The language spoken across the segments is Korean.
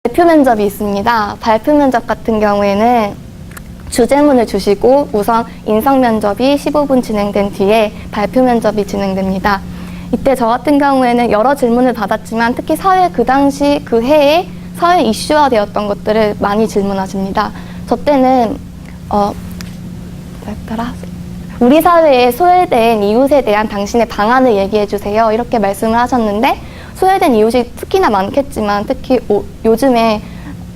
발표 면접이 있습니다. 발표 면접 같은 경우에는 주제문을 주시고 우선 인성 면접이 15분 진행된 뒤에 발표 면접이 진행됩니다. 이때 저 같은 경우에는 여러 질문을 받았지만 특히 사회 그 당시 그 해에 사회 이슈화 되었던 것들을 많이 질문하십니다. 저 때는 뭐였더라? 우리 사회에 소외된 이웃에 대한 당신의 방안을 얘기해 주세요. 이렇게 말씀을 하셨는데 소외된 이웃이 특히나 많겠지만 특히 요즘에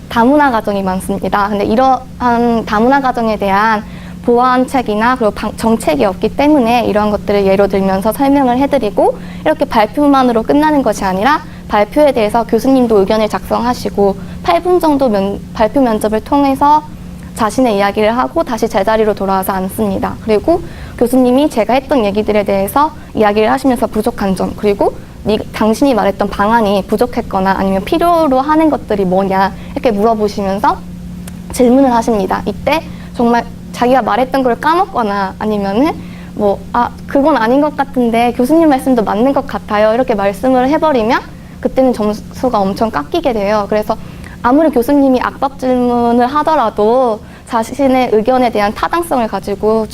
다문화 가정이 많습니다. 근데 이러한 다문화 가정에 대한 보완책이나 그리고 정책이 없기 때문에 이러한 것들을 예로 들면서 설명을 해드리고 이렇게 발표만으로 끝나는 것이 아니라 발표에 대해서 교수님도 의견을 작성하시고 8분 정도 발표 면접을 통해서 자신의 이야기를 하고 다시 제자리로 돌아와서 앉습니다. 그리고 교수님이 제가 했던 얘기들에 대해서 이야기를 하시면서 부족한 점 그리고 당신이 말했던 방안이 부족했거나 아니면 필요로 하는 것들이 뭐냐 이렇게 물어보시면서 질문을 하십니다. 이때 정말 자기가 말했던 걸 까먹거나 아니면은 그건 아닌 것 같은데 교수님 말씀도 맞는 것 같아요. 이렇게 말씀을 해버리면 그때는 점수가 엄청 깎이게 돼요. 그래서 아무리 교수님이 악법 질문을 하더라도 자신의 의견에 대한 타당성을 가지고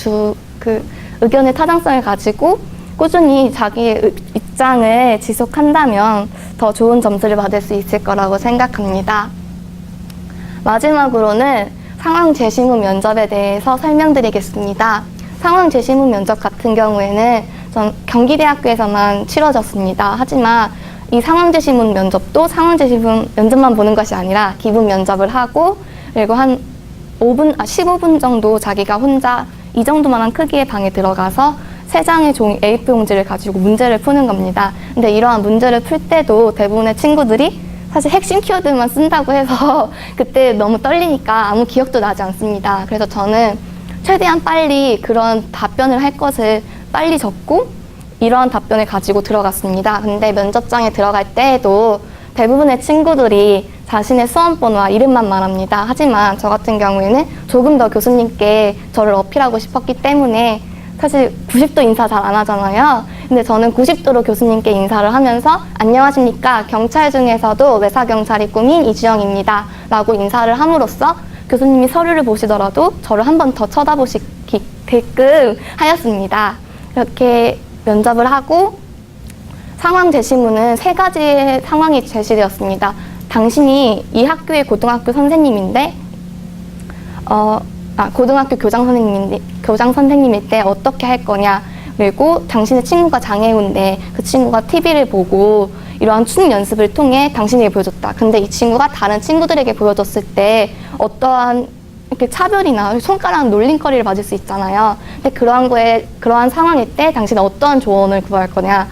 의견의 타당성을 가지고 꾸준히 자기의 입장을 지속한다면 더 좋은 점수를 받을 수 있을 거라고 생각합니다. 마지막으로는 상황 제시문 면접에 대해서 설명드리겠습니다. 상황 제시문 면접 같은 경우에는 전 경기대학교에서만 치러졌습니다. 하지만 이 상황 제시문 면접도 상황 제시문 면접만 보는 것이 아니라 기분 면접을 하고 그리고 한 15분 정도 자기가 혼자 이 정도만한 크기의 방에 들어가서 3장의 종이 A4 용지를 가지고 문제를 푸는 겁니다. 근데 이러한 문제를 풀 때도 대부분의 친구들이 사실 핵심 키워드만 쓴다고 해서 그때 너무 떨리니까 아무 기억도 나지 않습니다. 그래서 저는 최대한 빨리 그런 답변을 할 것을 빨리 적고 이러한 답변을 가지고 들어갔습니다. 근데 면접장에 들어갈 때에도 대부분의 친구들이 자신의 수험번호와 이름만 말합니다. 하지만 저 같은 경우에는 조금 더 교수님께 저를 어필하고 싶었기 때문에 사실 90도 인사 잘 안 하잖아요. 근데 저는 90도로 교수님께 인사를 하면서 안녕하십니까. 경찰 중에서도 외사경찰이 꿈인 이주영입니다. 라고 인사를 함으로써 교수님이 서류를 보시더라도 저를 한 번 더 쳐다보시게끔 하였습니다. 이렇게 면접을 하고 상황 제시문은 3가지의 상황이 제시되었습니다. 당신이 이 학교의 고등학교 선생님인데 고등학교 교장 선생님일 때 어떻게 할 거냐 그리고 당신의 친구가 장애우인데 그 친구가 TV를 보고 이러한 춤 연습을 통해 당신에게 보여줬다. 근데 이 친구가 다른 친구들에게 보여줬을 때 어떠한 이렇게 차별이나 손가락 놀림거리를 맞을 수 있잖아요. 근데 그러한 상황일 때 당신은 어떠한 조언을 구할 거냐.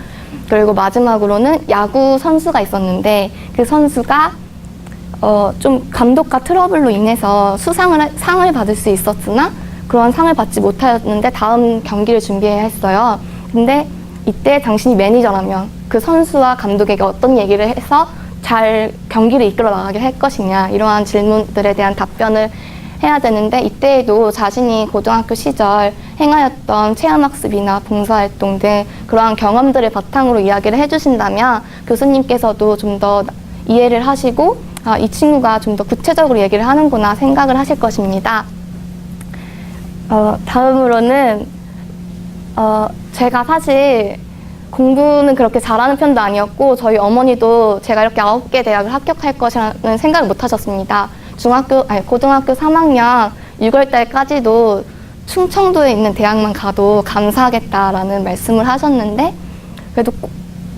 그리고 마지막으로는 야구 선수가 있었는데 그 선수가 좀 감독과 트러블로 인해서 상을 받을 수 있었으나 그런 상을 받지 못하였는데 다음 경기를 준비해야 했어요. 근데 이때 당신이 매니저라면 그 선수와 감독에게 어떤 얘기를 해서 잘 경기를 이끌어 나가게 할 것이냐 이러한 질문들에 대한 답변을 해야 되는데 이때에도 자신이 고등학교 시절 행하였던 체험학습이나 봉사활동 등 그러한 경험들을 바탕으로 이야기를 해주신다면 교수님께서도 좀 더 이해를 하시고 이 친구가 좀 더 구체적으로 얘기를 하는구나 생각을 하실 것입니다. 다음으로는 제가 사실 공부는 그렇게 잘하는 편도 아니었고 저희 어머니도 제가 이렇게 9개 대학을 합격할 것이라는 생각을 못 하셨습니다. 고등학교 3학년 6월달까지도 충청도에 있는 대학만 가도 감사하겠다라는 말씀을 하셨는데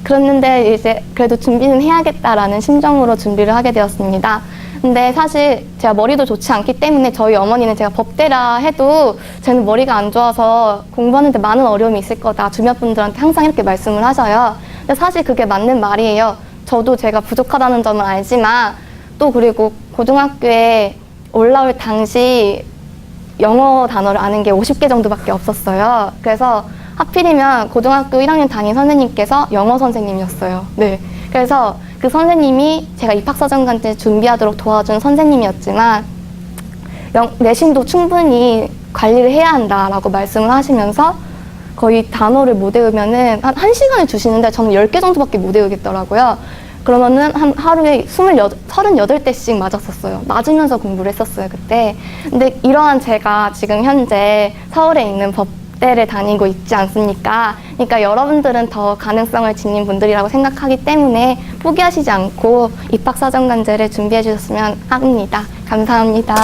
그랬는데 이제 그래도 준비는 해야겠다라는 심정으로 준비를 하게 되었습니다. 근데 사실 제가 머리도 좋지 않기 때문에 저희 어머니는 제가 법대라 해도 쟤는 머리가 안 좋아서 공부하는데 많은 어려움이 있을 거다. 주변 분들한테 항상 이렇게 말씀을 하셔요. 근데 사실 그게 맞는 말이에요. 저도 제가 부족하다는 점을 알지만 또 그리고 고등학교에 올라올 당시 영어 단어를 아는 게 50개 정도밖에 없었어요. 그래서 하필이면 고등학교 1학년 담임 선생님께서 영어 선생님이었어요. 네. 그래서 그 선생님이 제가 입학사정관을 준비하도록 도와준 선생님이었지만 내신도 충분히 관리를 해야 한다라고 말씀을 하시면서 거의 단어를 못 외우면은 한 1시간을 주시는데 저는 10개 정도밖에 못 외우겠더라고요. 그러면은 한 하루에 38대씩 맞았었어요. 맞으면서 공부를 했었어요, 그때. 근데 이러한 제가 지금 현재 서울에 있는 법대를 다니고 있지 않습니까? 그러니까 여러분들은 더 가능성을 지닌 분들이라고 생각하기 때문에 포기하시지 않고 입학사정관제를 준비해 주셨으면 합니다. 감사합니다.